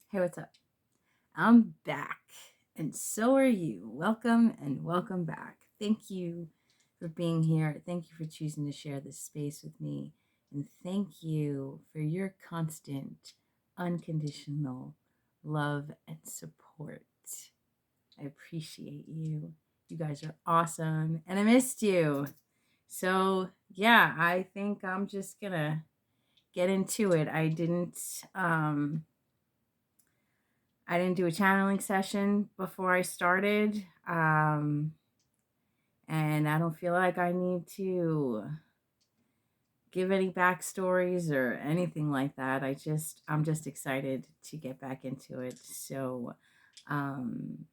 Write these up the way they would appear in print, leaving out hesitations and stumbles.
Hey, what's up? I'm back, and so are you. Welcome and welcome back. Thank you for being here. Thank you for choosing to share this space with me. And thank you for your constant, unconditional love and support. I appreciate you. You guys are awesome, and I missed you. So, yeah, I think I'm just gonna get into it. I didn't do a channeling session before I started. And I don't feel like I need to give any backstories or anything like that. I'm just excited to get back into it. So um,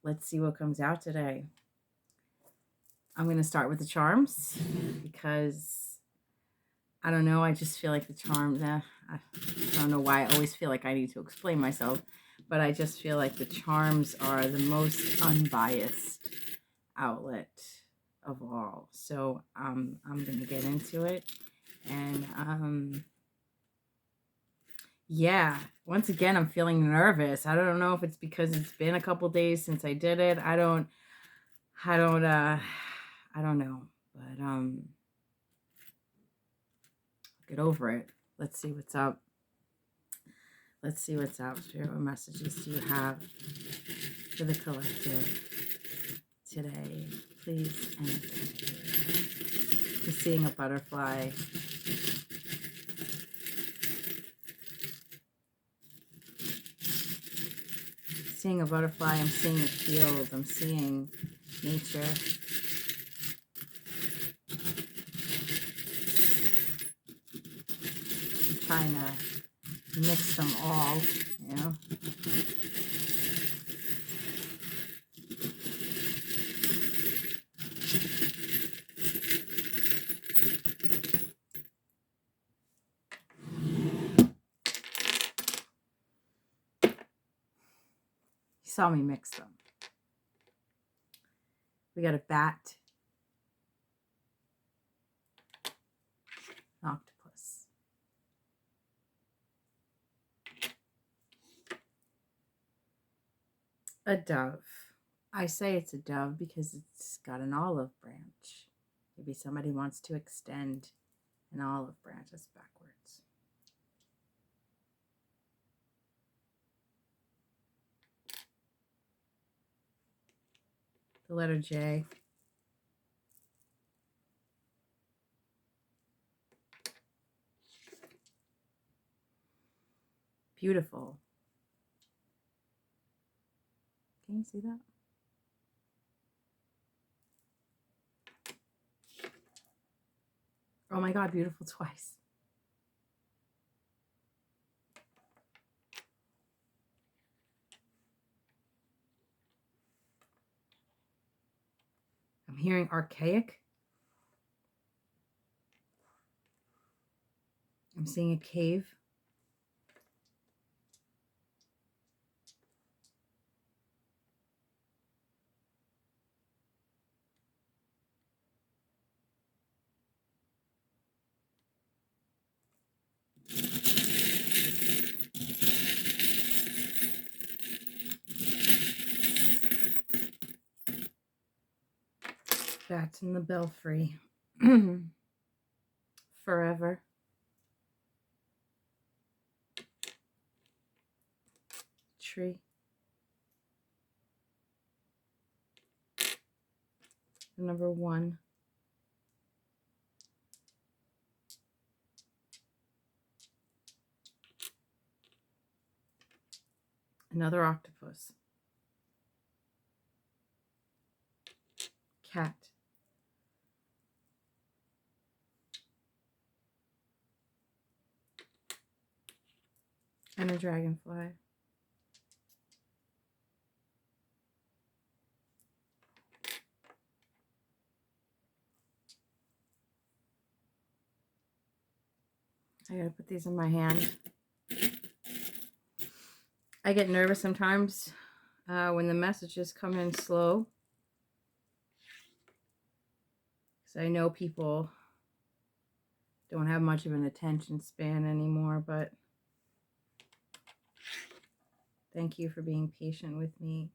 let's see what comes out today. I'm going to start with the charms because I don't know. I just feel like the charms, I don't know why I always feel like I need to explain myself, but I just feel like the charms are the most unbiased outlet of all. So I'm going to get into it. And yeah, once again, I'm feeling nervous. I don't know if it's because it's been a couple days since I did it. I don't know, but get over it. Let's see what's up. Let's see what's up. What messages do you have for the collective today? Please and thank you. I'm seeing a butterfly. Seeing a butterfly. I'm seeing a field. I'm seeing nature. I'm trying to mix them all, you know. You saw me mix them. We got a bat, an octopus, a dove. I say it's a dove because it's got an olive branch. Maybe somebody wants to extend an olive branch. That's backwards. The letter J. Beautiful. Can you see that? Oh my God, beautiful twice. I'm hearing archaic. I'm seeing a cave. Bats in the belfry. Forever. Tree. Number 1. Another octopus. Cat. And a dragonfly. I gotta put these in my hand. I get nervous sometimes when the messages come in slow, because I know people don't have much of an attention span anymore, but Thank you for being patient with me.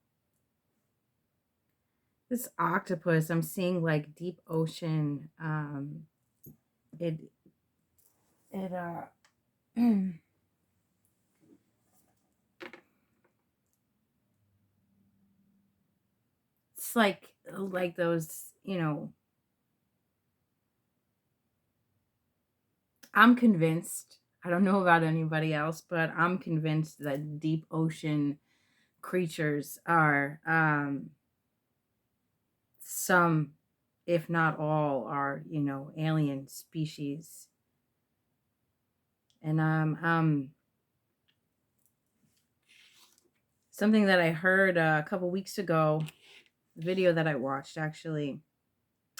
This octopus, I'm seeing like deep ocean. It it it's like those, you know, I'm convinced, I don't know about anybody else, but I'm convinced that deep ocean creatures are some, if not all, are, you know, alien species. And something that I heard a couple weeks ago, video that I watched actually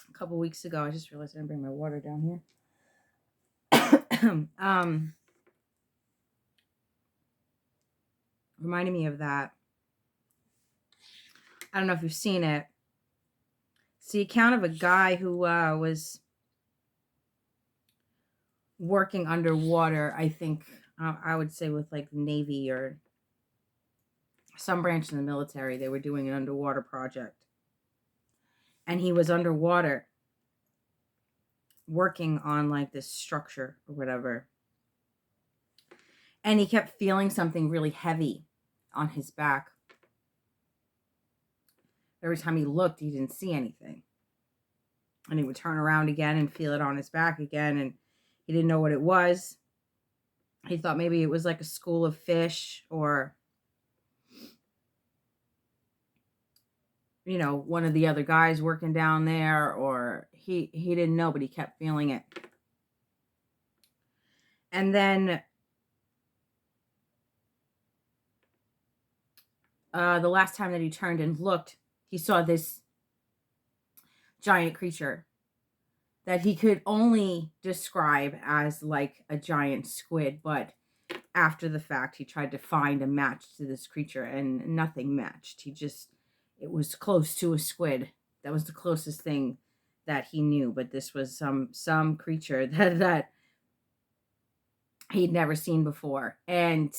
a couple weeks ago. I just realized I didn't bring my water down here. Reminded me of that. I don't know if you've seen it. It's the account of a guy who was working underwater, I think, I would say with like the Navy or some branch in the military. They were doing an underwater project. And he was underwater working on like this structure or whatever. And he kept feeling something really heavy on his back. Every time he looked, he didn't see anything. And he would turn around again and feel it on his back again. And he didn't know what it was. He thought maybe it was like a school of fish or, you know, one of the other guys working down there, or he didn't know, but he kept feeling it. And then the last time that he turned and looked, he saw this giant creature that he could only describe as like a giant squid. But after the fact, he tried to find a match to this creature and nothing matched. It was close to a squid. That was the closest thing that he knew. But this was some creature that he'd never seen before. And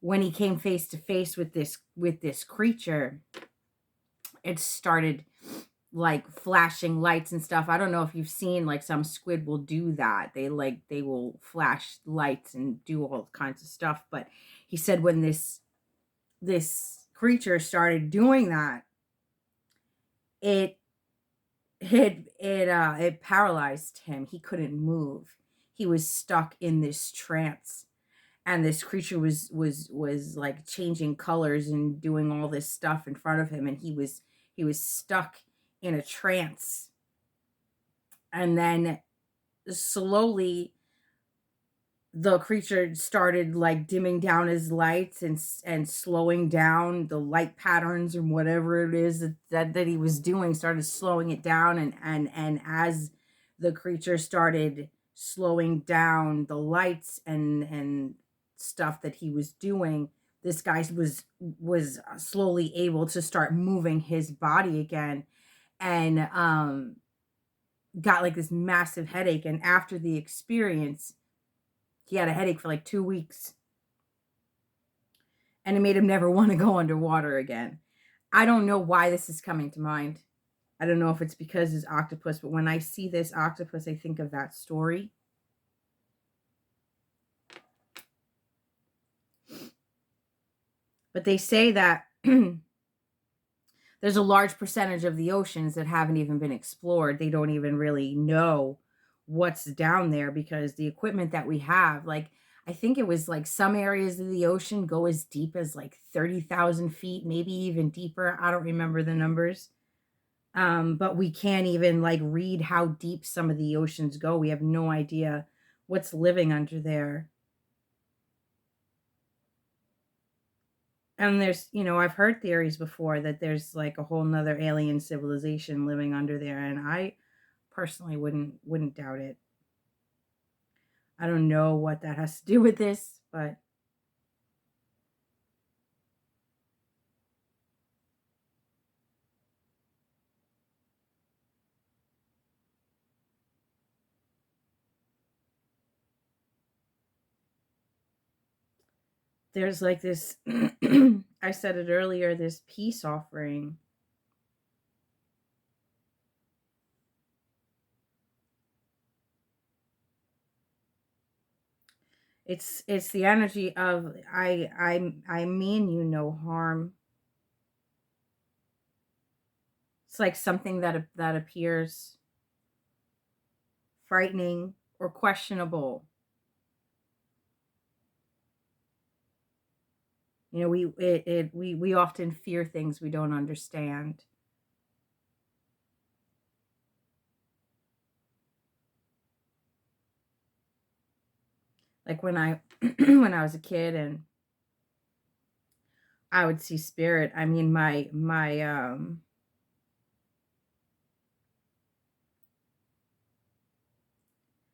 when he came face to face with this creature, it started like flashing lights and stuff. I don't know if you've seen, like, some squid will do that. They will flash lights and do all kinds of stuff. But he said when this creature started doing that, it it paralyzed him. He couldn't move. He was stuck in this trance. And this creature was like changing colors and doing all this stuff in front of him, and he was stuck in a trance. And then slowly the creature started like dimming down his lights and slowing down the light patterns, or whatever it is that he was doing, started slowing it down. And as the creature started slowing down the lights and stuff that he was doing, this guy was slowly able to start moving his body again. And got like this massive headache. And after the experience, he had a headache for like 2 weeks. And it made him never want to go underwater again. I don't know why this is coming to mind. I don't know if it's because it's octopus, but when I see this octopus, I think of that story. But they say that there's a large percentage of the oceans that haven't even been explored. They don't even really know what's down there, because the equipment that we have, like, I think it was like some areas of the ocean go as deep as like 30,000 feet, maybe even deeper. I don't remember the numbers. But we can't even like read how deep some of the oceans go. We have no idea what's living under there. And there's, you know, I've heard theories before that there's like a whole nother alien civilization living under there. And I personally wouldn't doubt it. I don't know what that has to do with this, but there's like this I said it earlier, this peace offering. It's the energy of I mean you no harm. It's like something that appears frightening or questionable. You know, we often fear things we don't understand. Like when I when I was a kid and I would see spirit. I mean, my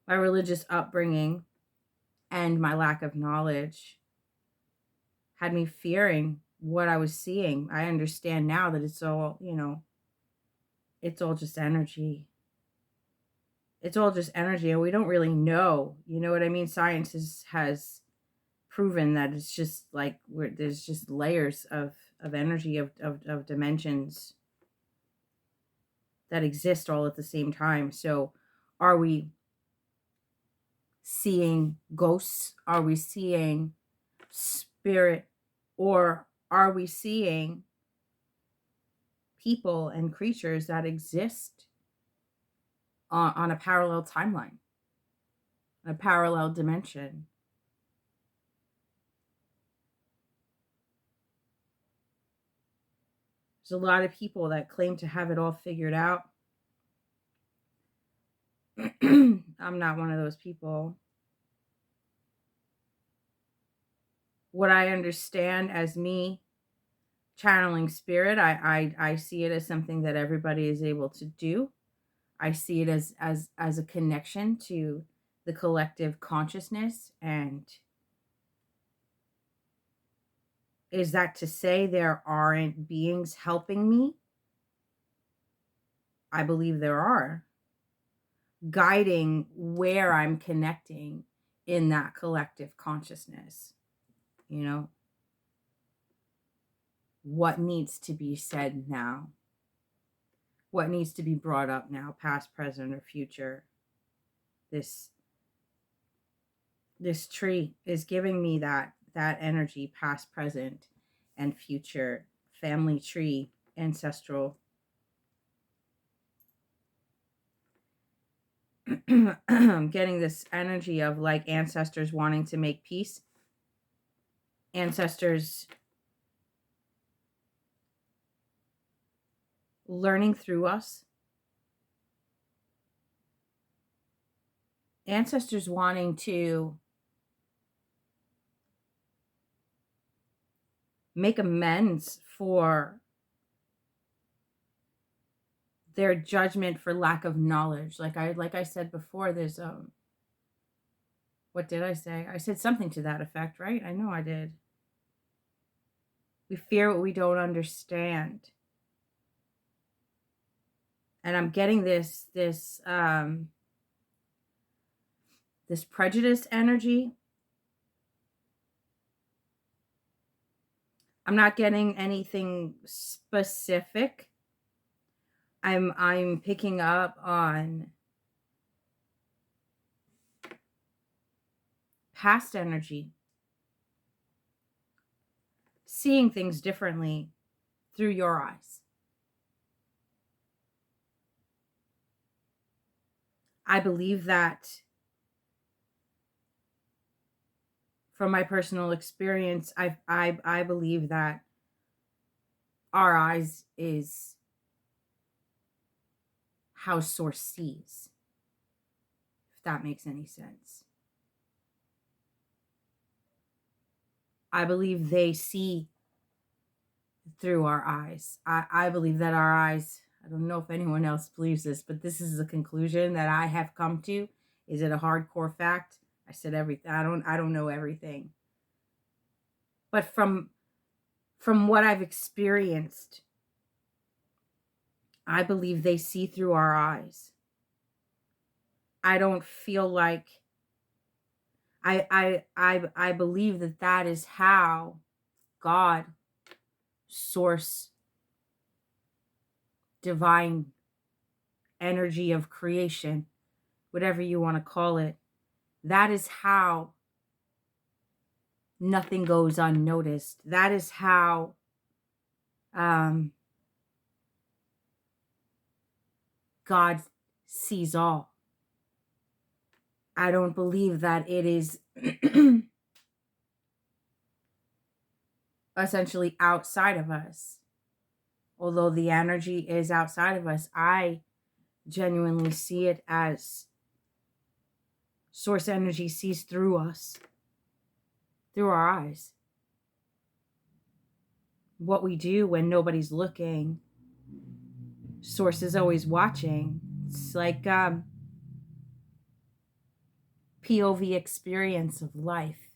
religious upbringing and my lack of knowledge had me fearing what I was seeing. I understand now that it's all, it's all just energy. It's all just energy, and we don't really know. You know what I mean? Science has proven that it's just like there's just layers of energy of dimensions that exist all at the same time. So, are we seeing ghosts? Are we seeing spirit? Or are we seeing people and creatures that exist on a parallel timeline, a parallel dimension? There's a lot of people that claim to have it all figured out. I'm not one of those people. What I understand as me channeling spirit, I see it as something that everybody is able to do. I see it as a connection to the collective consciousness. And is that to say there aren't beings helping me? I believe there are, guiding where I'm connecting in that collective consciousness. You know, what needs to be said now? What needs to be brought up now, past, present, or future? This this tree is giving me that energy, past, present, and future. Family tree, ancestral. Getting this energy of like ancestors wanting to make peace, ancestors learning through us, ancestors wanting to make amends for their judgment for lack of knowledge. Like I said before, there's what did I say? I said something to that effect, right? I know I did. We fear what we don't understand. And I'm getting this prejudice energy. I'm not getting anything specific. I'm picking up on past energy, seeing things differently through your eyes. I believe that from my personal experience, I believe that our eyes is how source sees, if that makes any sense. I believe they see through our eyes. I believe that our eyes, I don't know if anyone else believes this, but this is the conclusion that I have come to. Is it a hardcore fact? I said everything. I don't know everything. But from what I've experienced, I believe they see through our eyes. I don't feel like I believe that that is how God, source, divine energy of creation, whatever you want to call it, that is how nothing goes unnoticed. That is how God sees all. I don't believe that it is essentially outside of us. Although the energy is outside of us, I genuinely see it as source energy sees through us, through our eyes. What we do when nobody's looking, source is always watching. It's like POV experience of life.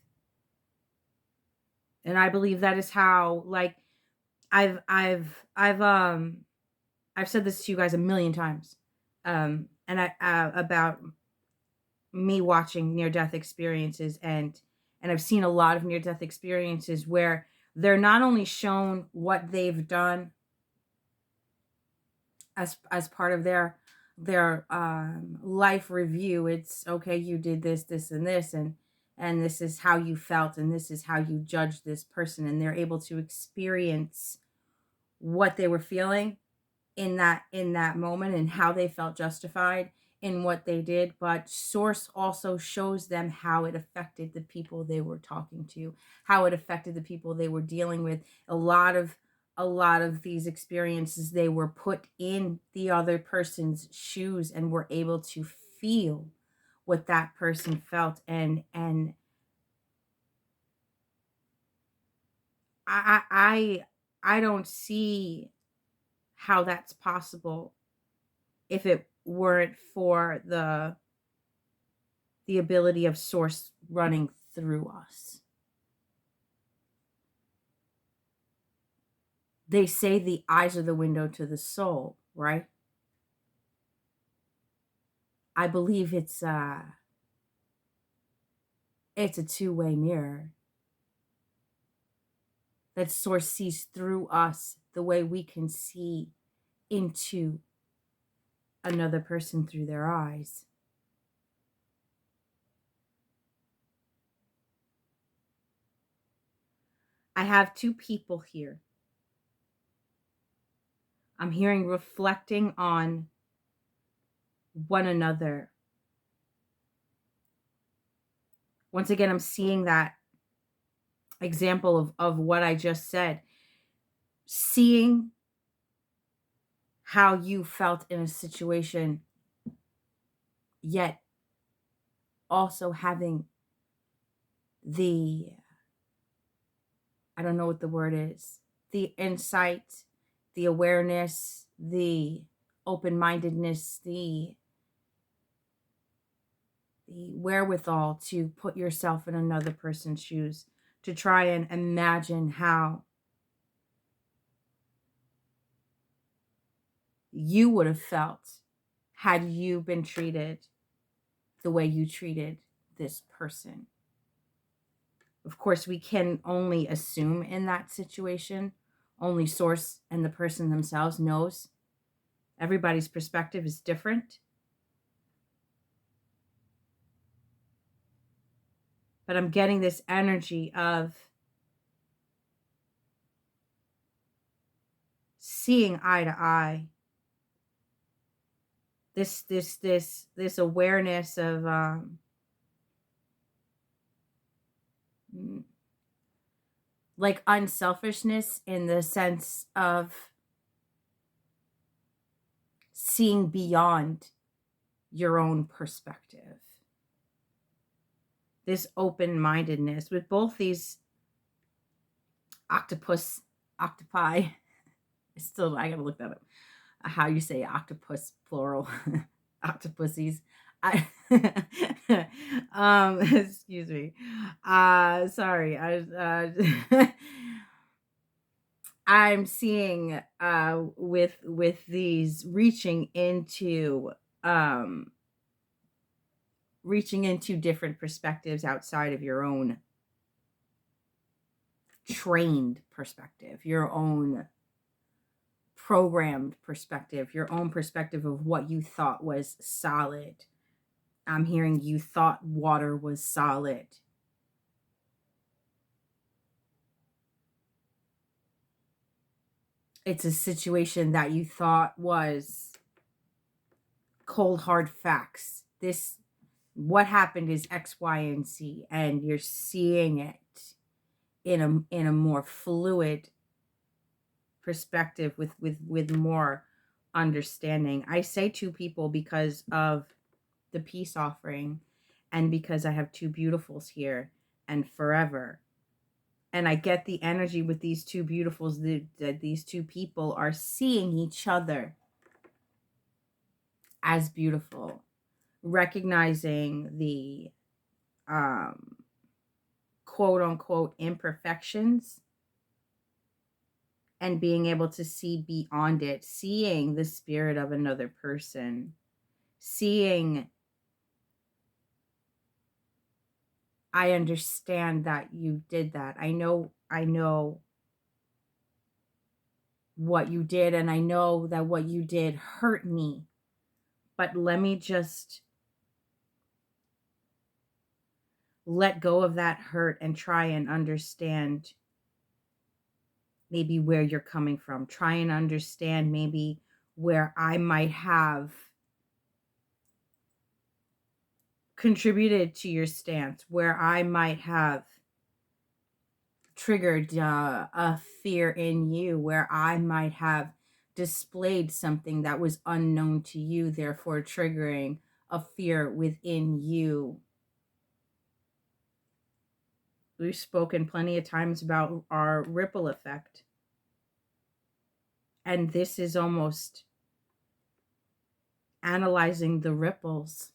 And I believe that is how, like, I've said this to you guys a million times. And I about me watching near death experiences, and I've seen a lot of near death experiences where they're not only shown what they've done as part of their life review. It's okay, you did this, this, and this, and this is how you felt, and this is how you judged this person, and they're able to experience what they were feeling in that moment and how they felt justified in what they did. But source also shows them how it affected the people they were talking to, how it affected the people they were dealing with. A lot of these experiences, they were put in the other person's shoes and were able to feel what that person felt. And I don't see how that's possible if it weren't for the ability of source running through us. They say the eyes are the window to the soul, right? I believe it's a two-way mirror. That source sees through us the way we can see into another person through their eyes. I have two people here. I'm hearing reflecting on one another. Once again, I'm seeing that example of what I just said. Seeing how you felt in a situation, yet also having the, I don't know what the word is, the insight, the awareness, the open-mindedness, the wherewithal to put yourself in another person's shoes, to try and imagine how you would have felt had you been treated the way you treated this person. Of course, we can only assume in that situation. Only source and the person themselves knows. Everybody's perspective is different. But I'm getting this energy of seeing eye to eye. This awareness of like unselfishness, in the sense of seeing beyond your own perspective. This open-mindedness with both these octopi. I gotta look that up. How you say octopus plural. Octopussies. Excuse me. Sorry. I'm seeing with these reaching into reaching into different perspectives outside of your own trained perspective, your own programmed perspective, your own perspective of what you thought was solid. I'm hearing you thought water was solid. It's a situation that you thought was cold hard facts. This, what happened is X, Y, and Z, and you're seeing it in a more fluid perspective with more understanding. I say two people because of the peace offering and because I have two beautifuls here and forever. And I get the energy with these two beautifuls that these two people are seeing each other as beautiful, recognizing the quote unquote imperfections and being able to see beyond it, seeing the spirit of another person, seeing, I understand that you did that. I know what you did, and I know that what you did hurt me. But let me just let go of that hurt and try and understand maybe where you're coming from. Try and understand maybe where I might have contributed to your stance, where I might have triggered a fear in you, where I might have displayed something that was unknown to you, therefore triggering a fear within you. We've spoken plenty of times about our ripple effect. And this is almost analyzing the ripples,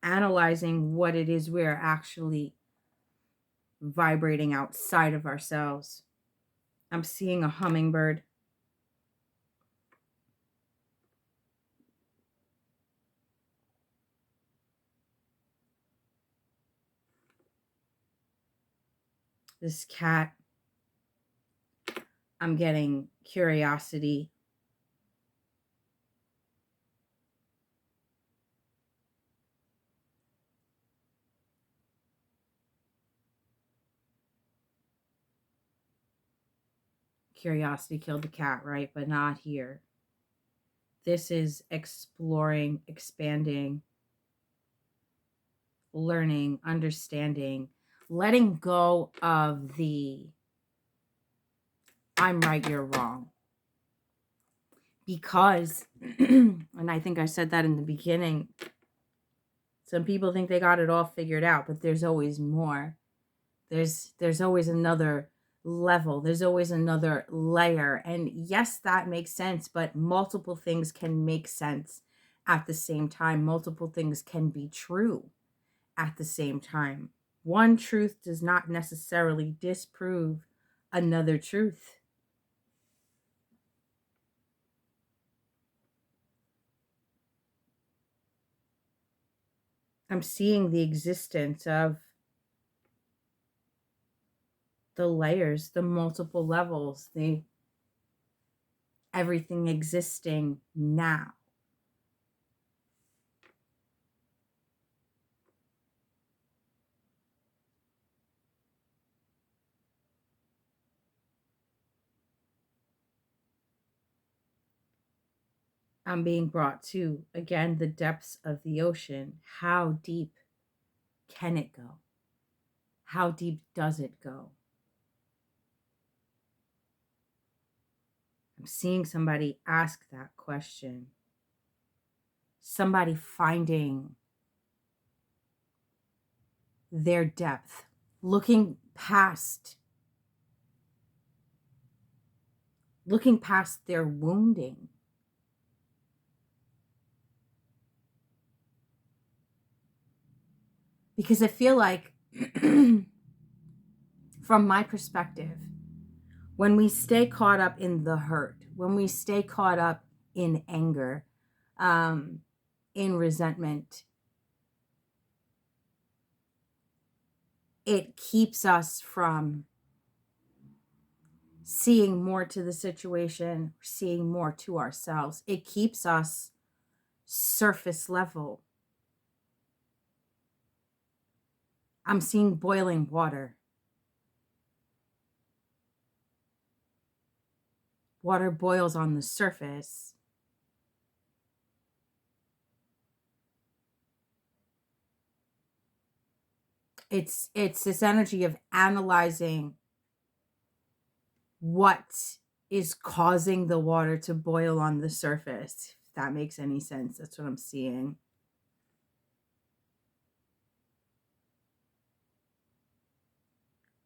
analyzing what it is we're actually vibrating outside of ourselves. I'm seeing a hummingbird. This cat. I'm getting curiosity. Curiosity killed the cat, right? But not here. This is exploring, expanding, learning, understanding, letting go of the I'm right, you're wrong. Because, and I think I said that in the beginning, some people think they got it all figured out, but there's always more. There's always another level. There's always another layer. And yes, that makes sense, but multiple things can make sense at the same time. Multiple things can be true at the same time. One truth does not necessarily disprove another truth. I'm seeing the existence of the layers, the multiple levels, the everything existing now. I'm being brought to, again, the depths of the ocean. How deep can it go? How deep does it go? I'm seeing somebody ask that question. Somebody finding their depth, looking past their wounding. Because I feel like, from my perspective, when we stay caught up in the hurt, when we stay caught up in anger, in resentment, it keeps us from seeing more to the situation, seeing more to ourselves. It keeps us surface level. I'm seeing boiling water. Water boils on the surface. It's this energy of analyzing what is causing the water to boil on the surface. If that makes any sense, that's what I'm seeing.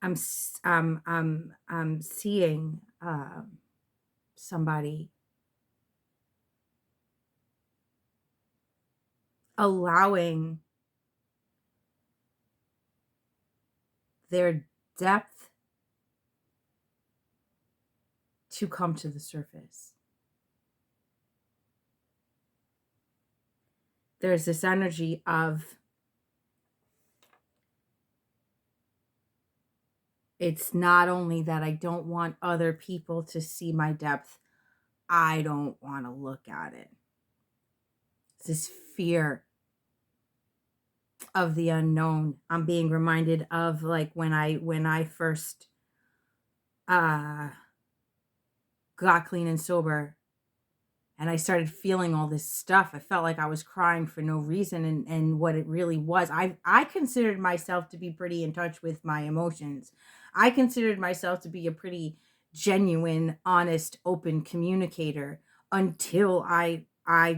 I'm seeing somebody allowing their depth to come to the surface. There's this energy of, it's not only that I don't want other people to see my depth, I don't want to look at it. It's this fear of the unknown. I'm being reminded of like when I first got clean and sober, and I started feeling all this stuff. I felt like I was crying for no reason, and what it really was, I considered myself to be pretty in touch with my emotions. I considered myself to be a pretty genuine, honest, open communicator until I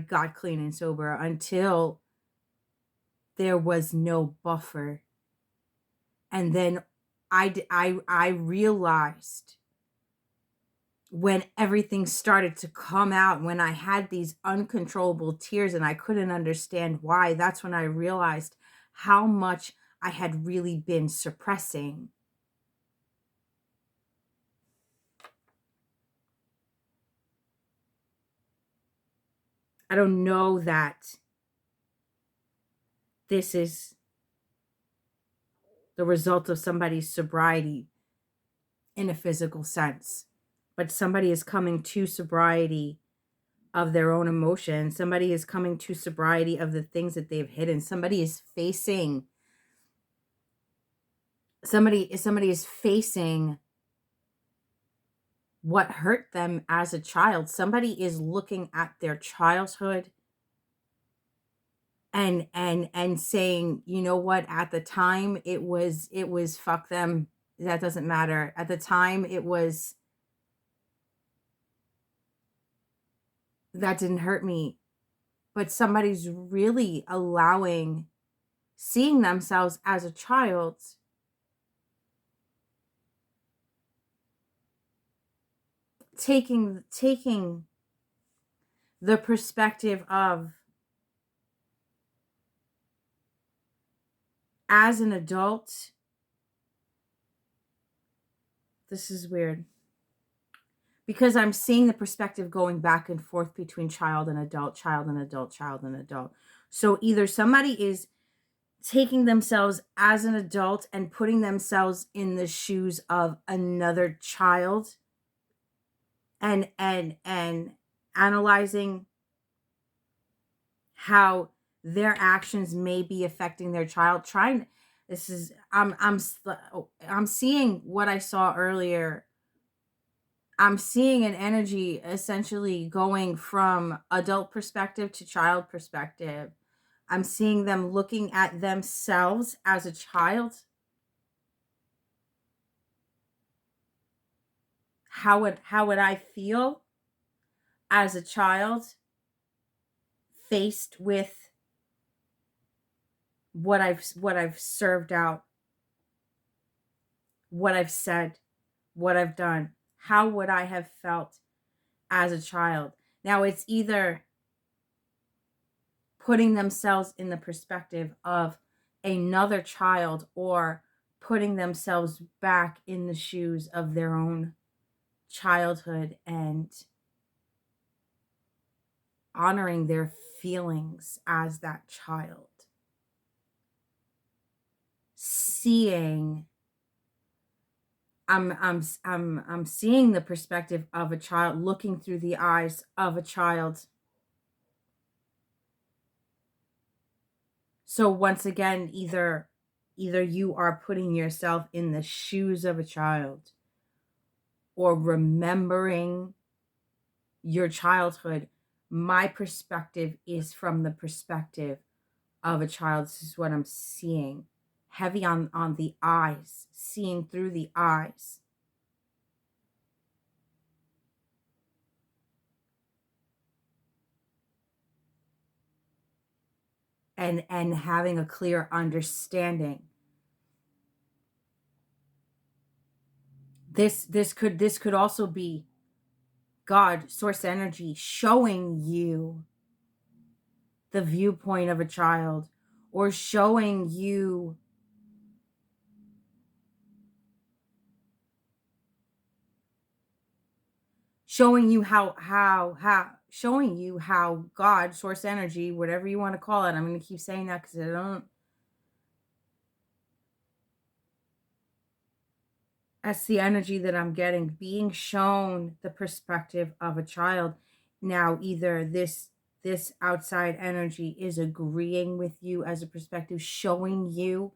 got clean and sober, until there was no buffer. And then I realized, when everything started to come out, when I had these uncontrollable tears and I couldn't understand why, that's when I realized how much I had really been suppressing. I don't know that this is the result of somebody's sobriety in a physical sense, but somebody is coming to sobriety of their own emotions. Somebody is coming to sobriety of the things that they've hidden. Somebody is facing what hurt them as a child. Somebody is looking at their childhood and saying, you know what, at the time it was fuck them, that doesn't matter. At the time that didn't hurt me. But somebody's really seeing themselves as a child, taking the perspective of, as an adult, this is weird, because I'm seeing the perspective going back and forth between child and adult, child and adult, child and adult. So either somebody is taking themselves as an adult and putting themselves in the shoes of another child, and analyzing how their actions may be affecting their child. I'm seeing what I saw earlier. I'm seeing an energy essentially going from adult perspective to child perspective. I'm seeing them looking at themselves as a child. How would I feel as a child faced with what I've served out, what I've said, what I've done? How would I have felt as a child? Now, it's either putting themselves in the perspective of another child, or putting themselves back in the shoes of their own childhood and honoring their feelings as that child, seeing I'm seeing the perspective of a child, looking through the eyes of a child. So once again, either you are putting yourself in the shoes of a child or remembering your childhood. My perspective is from the perspective of a child. This is what I'm seeing. Heavy on the eyes, seeing through the eyes. And having a clear understanding. This could also be God, source energy, showing you the viewpoint of a child, or showing you showing you how God, source energy, whatever you want to call it. I'm going to keep saying that because I don't. That's the energy that I'm getting, being shown the perspective of a child. Now, either this outside energy is agreeing with you as a perspective, showing you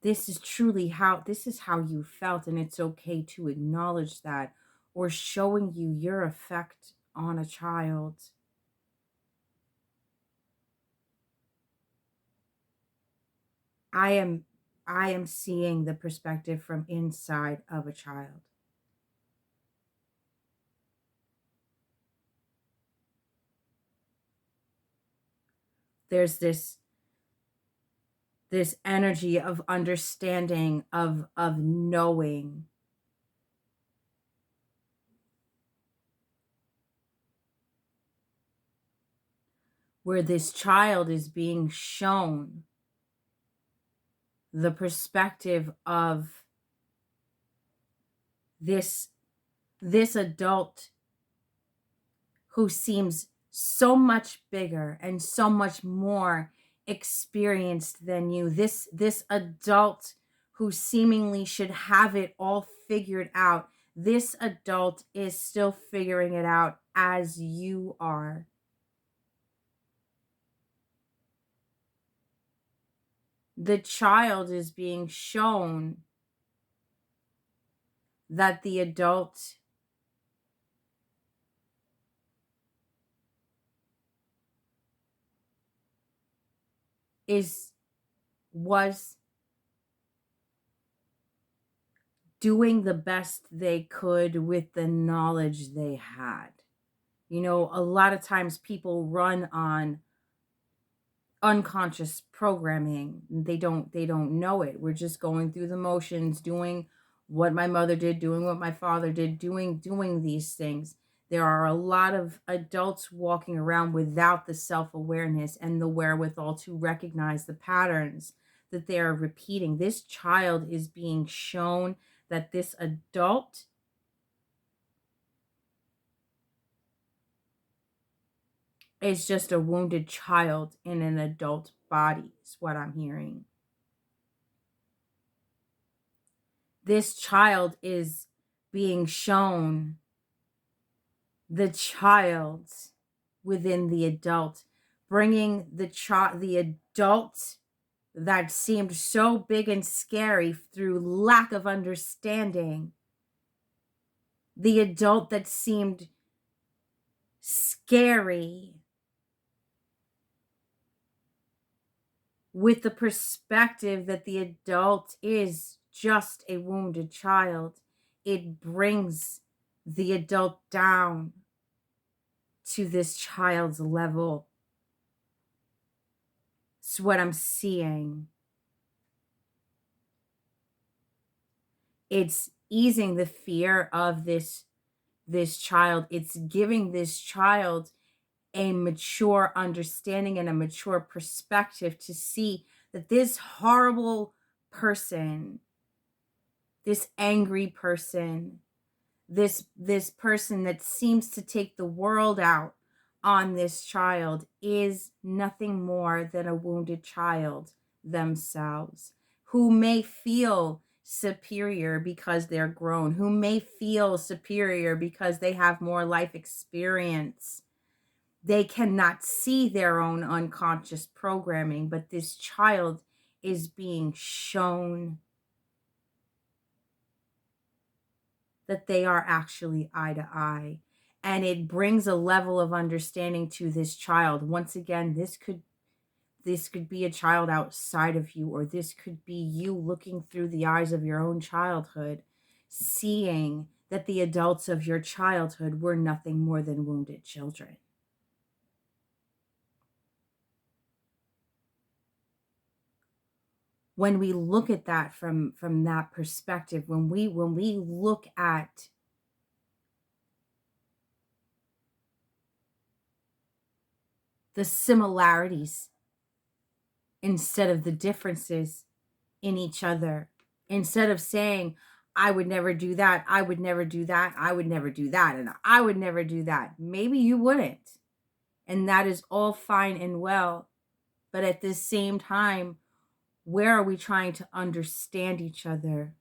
this is how you felt, and it's okay to acknowledge that, or showing you your effect on a child. I am seeing the perspective from inside of a child. There's this energy of understanding, of knowing, where this child is being shown the perspective of this adult who seems so much bigger and so much more experienced than you. This adult who seemingly should have it all figured out. This adult is still figuring it out as you are. The child is being shown that the adult was doing the best they could with the knowledge they had. You know, a lot of times people run on unconscious programming. They don't know it. We're just going through the motions, doing what my mother did, doing what my father did, doing these things. There are a lot of adults walking around without the self-awareness and the wherewithal to recognize the patterns that they are repeating. This child is being shown that this adult is just a wounded child in an adult body, is what I'm hearing. This child is being shown the child within the adult, bringing the adult that seemed so big and scary through lack of understanding, the adult that seemed scary with the perspective that the adult is just a wounded child. It brings the adult down to this child's level. It's what I'm seeing. It's easing the fear of this child. It's giving this child a mature understanding and a mature perspective to see that this horrible person, this angry person, this person that seems to take the world out on this child is nothing more than a wounded child themselves, who may feel superior because they're grown, who may feel superior because they have more life experience. They cannot see their own unconscious programming, but this child is being shown that they are actually eye to eye. And it brings a level of understanding to this child. Once again, this could be a child outside of you, or this could be you looking through the eyes of your own childhood, seeing that the adults of your childhood were nothing more than wounded children. When we look at that from that perspective, when we look at the similarities instead of the differences in each other, instead of saying, I would never do that, I would never do that, I would never do that, and I would never do that. Maybe you wouldn't. And that is all fine and well. But at the same time, where are we trying to understand each other?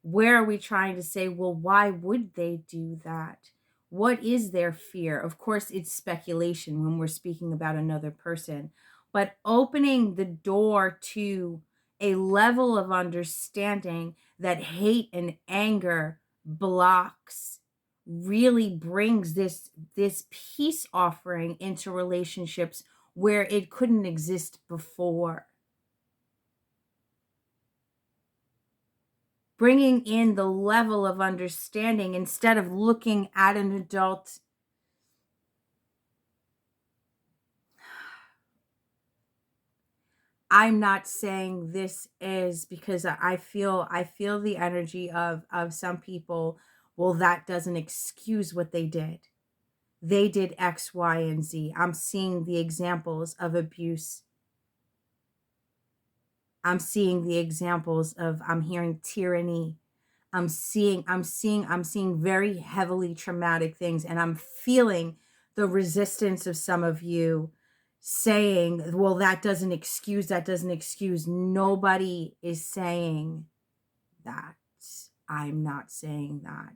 Where are we trying to say, well, why would they do that? What is their fear? Of course, it's speculation when we're speaking about another person, but opening the door to a level of understanding that hate and anger blocks really brings this peace offering into relationships where it couldn't exist before. Bringing in the level of understanding instead of looking at an adult I'm not saying this is because I feel the energy of some people. Well, that doesn't excuse what they did. They did X, Y, and Z. I'm seeing the examples of abuse. I'm seeing the examples of, I'm hearing tyranny. I'm seeing very heavily traumatic things, and I'm feeling the resistance of some of you saying, well, that doesn't excuse. Nobody is saying that. I'm not saying that.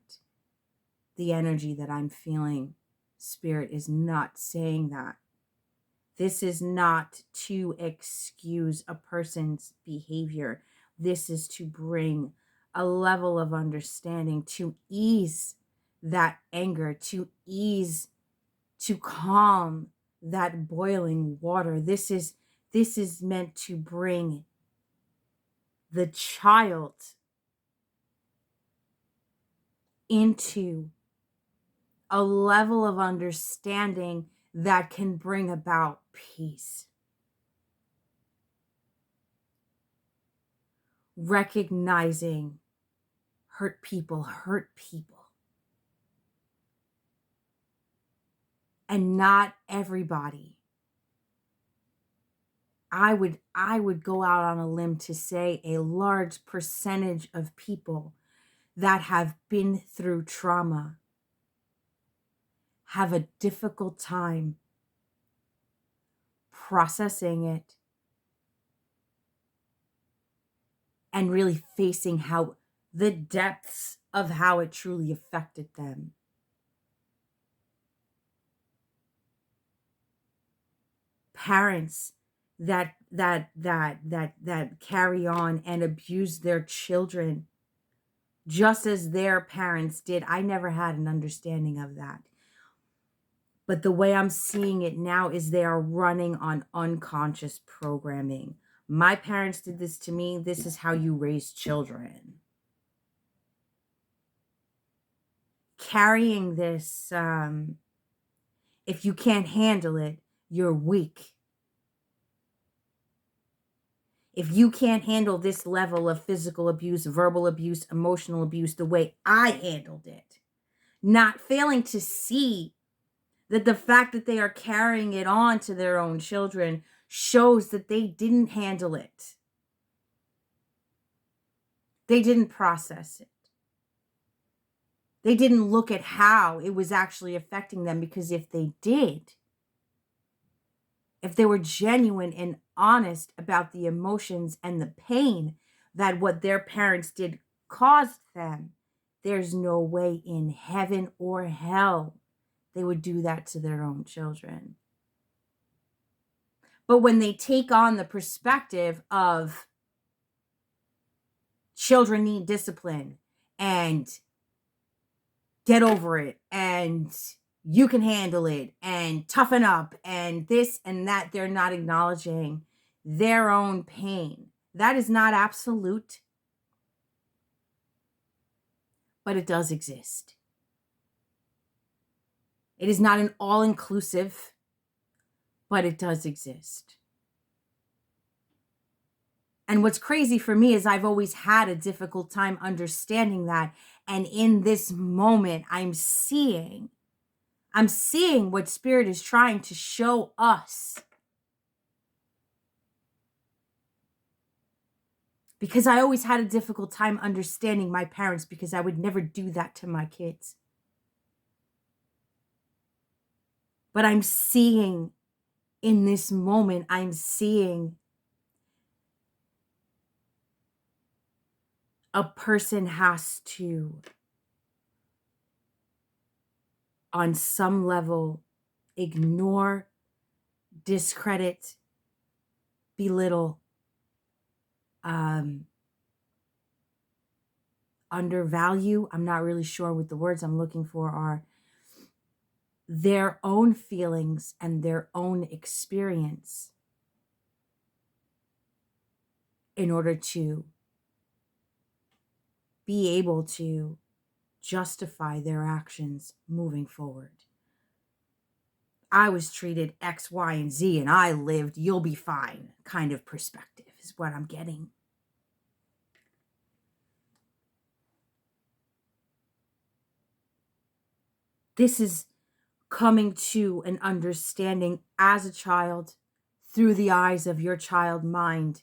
The energy that I'm feeling, Spirit is not saying that. This is not to excuse a person's behavior. This is to bring a level of understanding, to ease that anger, to calm that boiling water. This is meant to bring the child into a level of understanding that can bring about peace. Recognizing hurt people. And not everybody. I would go out on a limb to say a large percentage of people that have been through trauma have a difficult time processing it and really facing how the depths of how it truly affected them. Parents that carry on and abuse their children just as their parents did. I never had an understanding of that. But the way I'm seeing it now is they are running on unconscious programming. My parents did this to me. This is how you raise children. Carrying this, if you can't handle it, you're weak. If you can't handle this level of physical abuse, verbal abuse, emotional abuse, the way I handled it, not failing to see that the fact that they are carrying it on to their own children shows that they didn't handle it. They didn't process it. They didn't look at how it was actually affecting them, because if they did, if they were genuine and honest about the emotions and the pain that what their parents did caused them, there's no way in heaven or hell they would do that to their own children. But when they take on the perspective of children need discipline and get over it and you can handle it and toughen up and this and that, they're not acknowledging their own pain. That is not absolute, but it does exist. It is not an all-inclusive, but it does exist. And what's crazy for me is I've always had a difficult time understanding that. And in this moment, I'm seeing what Spirit is trying to show us. Because I always had a difficult time understanding my parents, because I would never do that to my kids. But I'm seeing in this moment, I'm seeing a person has to, on some level, ignore, discredit, belittle, undervalue. I'm not really sure what the words I'm looking for are. Their own feelings and their own experience in order to be able to justify their actions moving forward. I was treated X, Y, and Z, and I lived, you'll be fine kind of perspective is what I'm getting. This is coming to an understanding as a child through the eyes of your child mind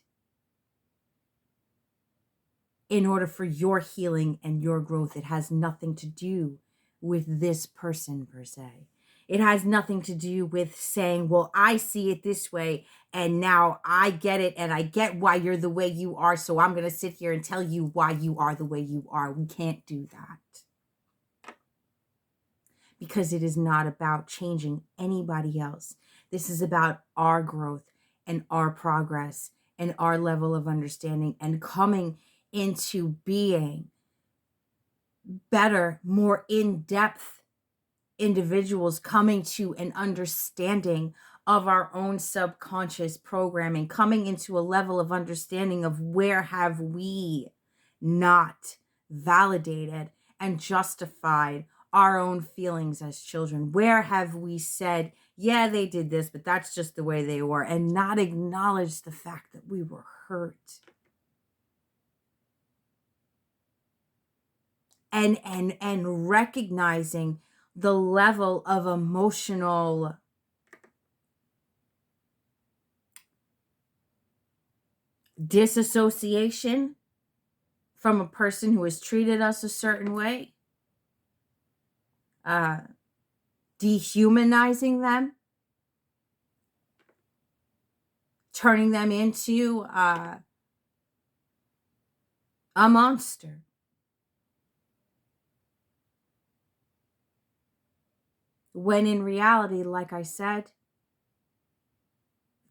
in order for your healing and your growth. It has nothing to do with this person per se. It has nothing to do with saying, well, I see it this way and now I get it and I get why you're the way you are, so I'm going to sit here and tell you why you are the way you are. We can't do that. Because it is not about changing anybody else. This is about our growth and our progress and our level of understanding and coming into being better, more in-depth individuals, coming to an understanding of our own subconscious programming, coming into a level of understanding of where have we not validated and justified our own feelings as children. Where have we said, yeah, they did this, but that's just the way they were, and not acknowledged the fact that we were hurt. And recognizing the level of emotional disassociation from a person who has treated us a certain way, dehumanizing them, turning them into a monster. When in reality, like I said,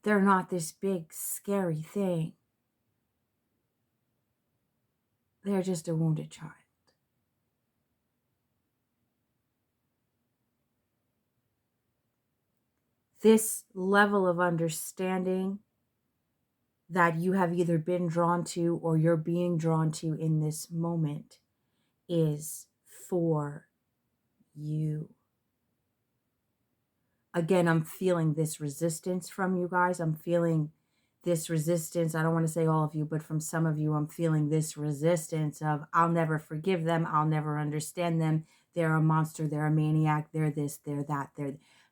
they're not this big, scary thing. They're just a wounded child. This level of understanding that you have either been drawn to or you're being drawn to in this moment is for you. Again, I'm feeling this resistance from you guys. I'm feeling this resistance. I don't want to say all of you, but from some of you, I'm feeling this resistance of, I'll never forgive them. I'll never understand them. They're a monster. They're a maniac. They're this, they're that.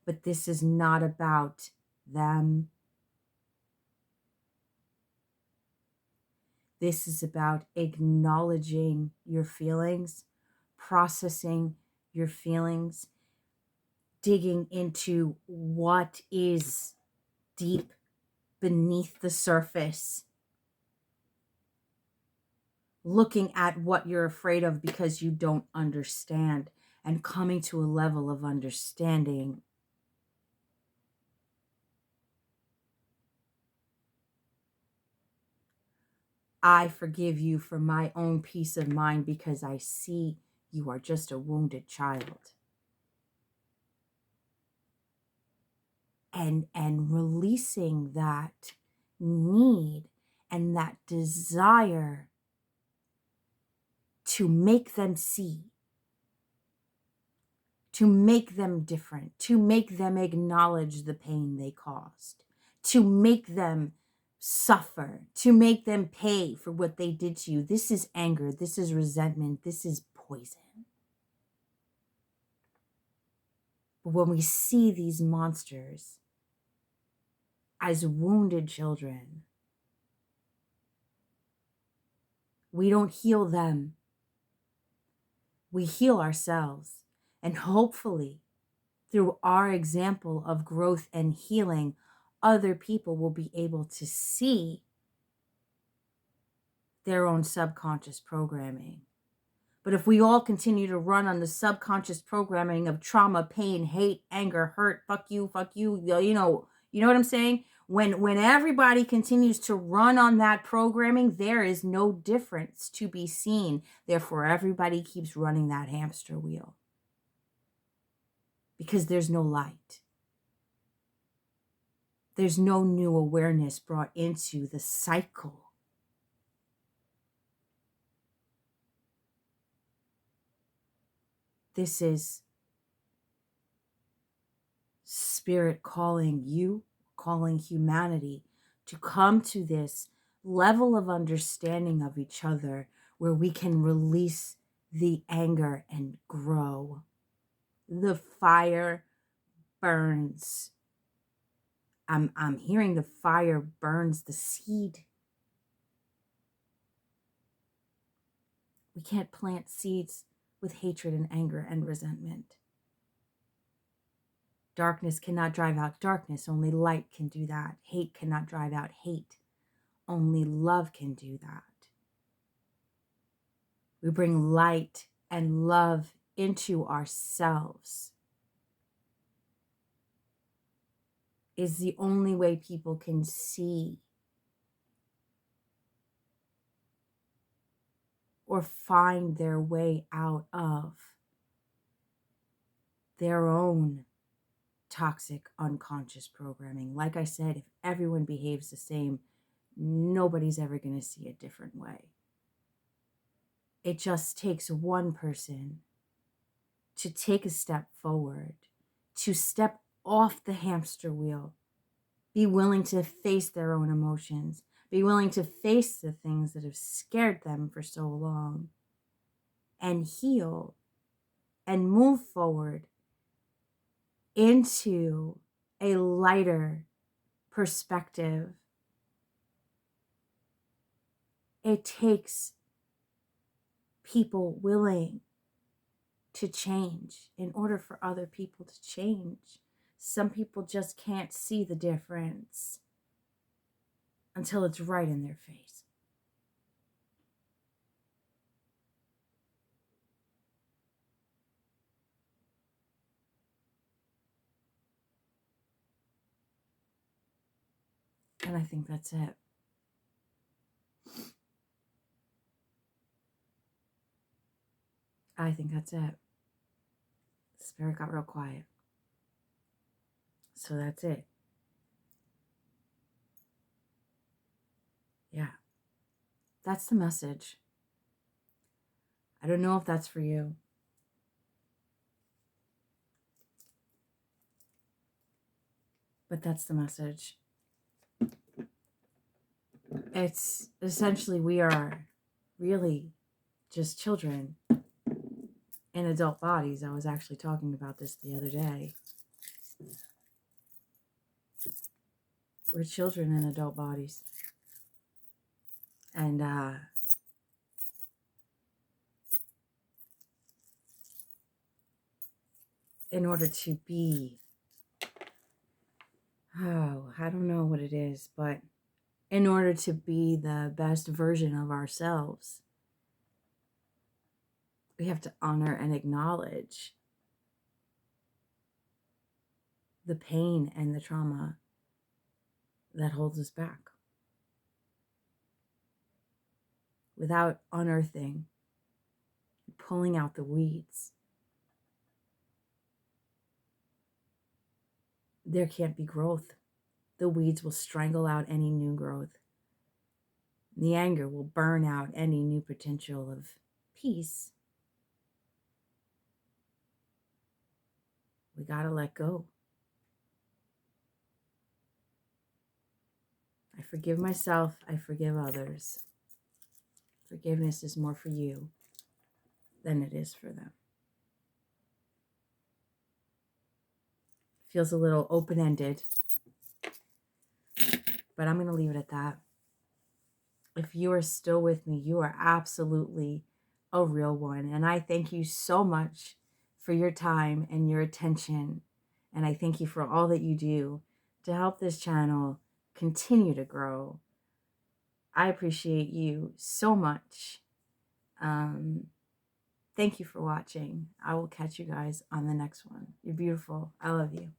But this is not about them. This is about acknowledging your feelings, processing your feelings, digging into what is deep beneath the surface, looking at what you're afraid of because you don't understand, and coming to a level of understanding. I forgive you for my own peace of mind because I see you are just a wounded child. And releasing that need and that desire to make them see, to make them different, to make them acknowledge the pain they caused, to make them suffer, to make them pay for what they did to you. This is anger. This is resentment. This is poison. But when we see these monsters as wounded children, we don't heal them. We heal ourselves. And hopefully, through our example of growth and healing, other people will be able to see their own subconscious programming. But if we all continue to run on the subconscious programming of trauma, pain, hate, anger, hurt, fuck you, you know what I'm saying? When everybody continues to run on that programming, there is no difference to be seen. Therefore, everybody keeps running that hamster wheel because there's no light. There's no new awareness brought into the cycle. This is Spirit calling you, calling humanity to come to this level of understanding of each other where we can release the anger and grow. The fire burns. I'm hearing the fire burns the seed. We can't plant seeds with hatred and anger and resentment. Darkness cannot drive out darkness. Only light can do that. Hate cannot drive out hate. Only love can do that. We bring light and love into ourselves. Is the only way people can see or find their way out of their own toxic unconscious programming. Like I said, if everyone behaves the same, nobody's ever going to see a different way. It just takes one person to take a step forward, to step off the hamster wheel, be willing to face their own emotions, be willing to face the things that have scared them for so long, and heal and move forward into a lighter perspective. It takes people willing to change in order for other people to change. Some people just can't see the difference until it's right in their face. And I think that's it. I think that's it. Spirit got real quiet. So that's it. Yeah. That's the message. I don't know if that's for you. But that's the message. It's essentially we are really just children in adult bodies. I was actually talking about this the other day. We're children in adult bodies. And in order to be, oh, I don't know what it is, but in order to be the best version of ourselves, we have to honor and acknowledge the pain and the trauma that holds us back. Without unearthing, pulling out the weeds, there can't be growth. The weeds will strangle out any new growth. The anger will burn out any new potential of peace. We gotta let go. I forgive myself. I forgive others. Forgiveness is more for you than it is for them. Feels a little open-ended, but I'm going to leave it at that. If you are still with me, you are absolutely a real one. And I thank you so much for your time and your attention. And I thank you for all that you do to help this channel continue to grow. I appreciate you so much. Thank you for watching. I will catch you guys on the next one. You're beautiful. I love you.